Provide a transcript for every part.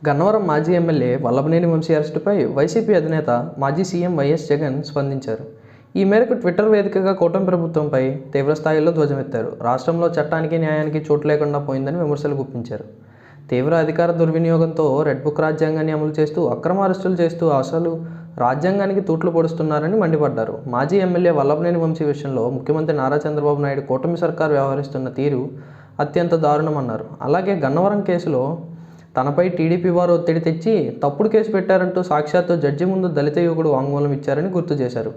గన్నవరం మాజీ MLA Vallabhaneni Vamsi అరెస్టుపై YCP అధినేత మాజీ సీఎం వైఎస్ జగన్ స్పందించారు. ఈ మేరకు ట్విట్టర్ వేదికగా కూటమి ప్రభుత్వంపై తీవ్రస్థాయిలో ధ్వజమెత్తారు. రాష్ట్రంలో చట్టానికి న్యాయానికి చోటు లేకుండా పోయిందని విమర్శలు గుప్పించారు. తీవ్ర అధికార దుర్వినియోగంతో రెడ్ బుక్ రాజ్యాంగాన్ని అమలు చేస్తూ అక్రమ అరెస్టులు చేస్తూ అసలు రాజ్యాంగానికి తూట్లు పొడుస్తున్నారని మండిపడ్డారు. మాజీ ఎమ్మెల్యే వల్లభనేని వంశీ విషయంలో ముఖ్యమంత్రి నారా చంద్రబాబు నాయుడు కూటమి సర్కారు వ్యవహరిస్తున్న తీరు అత్యంత దారుణమన్నారు. అలాగే గన్నవరం కేసులో తనపై టీడీపీ వారు ఒత్తిడి తెచ్చి తప్పుడు కేసు పెట్టారంటూ సాక్షాత్తు జడ్జి ముందు దళిత యువకుడు వాంగ్మూలం ఇచ్చారని గుర్తు చేశారు.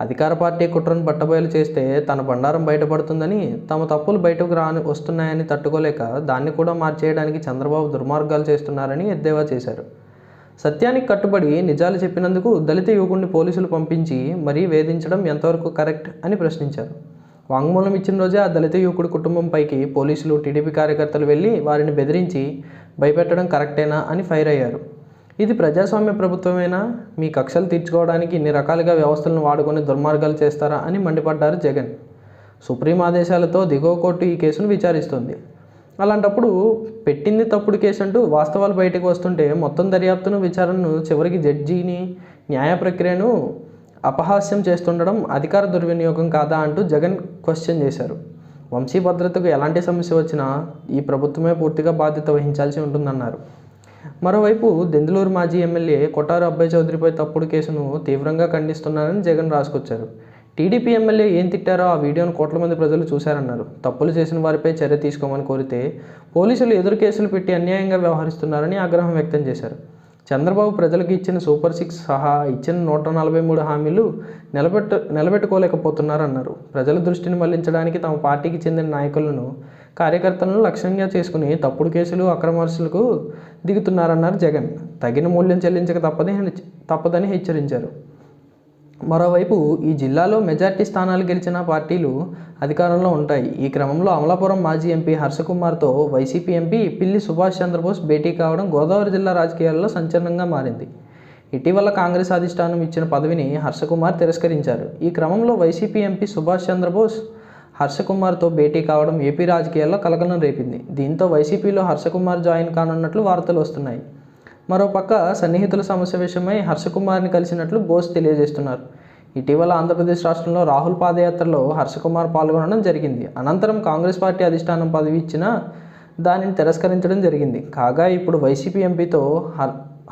అధికార పార్టీ కుట్రను బట్టబయలు చేస్తే తన బండారం బయటపడుతుందని, తమ తప్పులు బయటకు వస్తున్నాయని తట్టుకోలేక దాన్ని కూడా మార్చేయడానికి చంద్రబాబు దుర్మార్గాలు చేస్తున్నారని ఎద్దేవా చేశారు. సత్యానికి కట్టుబడి నిజాలు చెప్పినందుకు దళిత యువకుడిని పోలీసులు పంపించి మరీ వేధించడం ఎంతవరకు కరెక్ట్ అని ప్రశ్నించారు. వాంగ్మూలం ఇచ్చిన రోజే ఆ దళిత యువకుడి కుటుంబంపైకి పోలీసులు, టీడీపీ కార్యకర్తలు వెళ్లి వారిని బెదిరించి భయపెట్టడం కరెక్టేనా అని ఫైర్ అయ్యారు. ఇది ప్రజాస్వామ్య ప్రభుత్వమేనా? మీ కక్షలు తీర్చుకోవడానికి ఇన్ని రకాలుగా వ్యవస్థలను వాడుకొని దుర్మార్గాలు చేస్తారా అని మండిపడ్డారు జగన్. సుప్రీం ఆదేశాలతో దిగువ కోర్టు ఈ కేసును విచారిస్తోంది. అలాంటప్పుడు పెట్టింది తప్పుడు కేసు అంటూ వాస్తవాలు బయటకు వస్తుంటే మొత్తం దర్యాప్తును, విచారణను, చివరికి జడ్జిని, న్యాయ ప్రక్రియను అపహాస్యం చేస్తుండడం అధికార దుర్వినియోగం కాదా అంటూ జగన్ క్వశ్చన్ చేశారు. వంశీ భద్రతకు ఎలాంటి సమస్య వచ్చినా ఈ ప్రభుత్వమే పూర్తిగా బాధ్యత వహించాల్సి ఉంటుందన్నారు. మరోవైపు దెందులూరు మాజీ ఎమ్మెల్యే కొఠారు అబ్బాయి చౌదరిపై తప్పుడు కేసును తీవ్రంగా ఖండిస్తున్నారని జగన్ రాసుకొచ్చారు. టీడీపీ ఎమ్మెల్యే ఏం తిట్టారో ఆ వీడియోను కోట్ల మంది ప్రజలు చూశారన్నారు. తప్పులు చేసిన వారిపై చర్య తీసుకోమని కోరితే పోలీసులు ఎదురు కేసులు పెట్టి అన్యాయంగా వ్యవహరిస్తున్నారని ఆగ్రహం వ్యక్తం చేశారు. చంద్రబాబు ప్రజలకు ఇచ్చిన సూపర్ 6 సహా ఇచ్చిన 143 హామీలు నిలబెట్టుకోలేకపోతున్నారన్నారు. ప్రజల దృష్టిని మళ్లించడానికి తమ పార్టీకి చెందిన నాయకులను, కార్యకర్తలను లక్ష్యంగా చేసుకుని తప్పుడు కేసులు, అక్రమార్సులకు దిగుతున్నారన్నారు జగన్. తగిన మూల్యం చెల్లించక తప్పదని హెచ్చరించారు. మరోవైపు ఈ జిల్లాలో మెజార్టీ స్థానాలు గెలిచిన పార్టీలు అధికారంలో ఉంటాయి. ఈ క్రమంలో అమలాపురం మాజీ MP హర్షకుమార్తో YCP MP Pilli Subhash Chandrabose భేటీ కావడం గోదావరి జిల్లా రాజకీయాల్లో సంచలనంగా మారింది. ఇటీవల కాంగ్రెస్ అధిష్టానం ఇచ్చిన పదవిని హర్షకుమార్ తిరస్కరించారు. ఈ క్రమంలో వైసీపీ ఎంపీ సుభాష్ చంద్రబోస్ హర్షకుమార్తో భేటీ కావడం ఏపీ రాజకీయాల్లో కలకలం రేపింది. దీంతో వైసీపీలో హర్షకుమార్ జాయిన్ కానున్నట్లు వార్తలు వస్తున్నాయి. మరోపక్క సన్నిహితుల సమస్య విషయమై హర్షకుమార్ని కలిసినట్లు బోస్ తెలియజేస్తున్నారు. ఇటీవల ఆంధ్రప్రదేశ్ రాష్ట్రంలో రాహుల్ పాదయాత్రలో హర్షకుమార్ పాల్గొనడం జరిగింది. అనంతరం కాంగ్రెస్ పార్టీ అధిష్టానం పదవి ఇచ్చినా దానిని తిరస్కరించడం జరిగింది. కాగా ఇప్పుడు వైసీపీ ఎంపీతో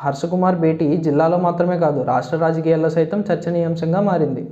హర్షకుమార్ భేటీ జిల్లాలో మాత్రమే కాదు రాష్ట్ర రాజకీయాల్లో సైతం చర్చనీయాంశంగా మారింది.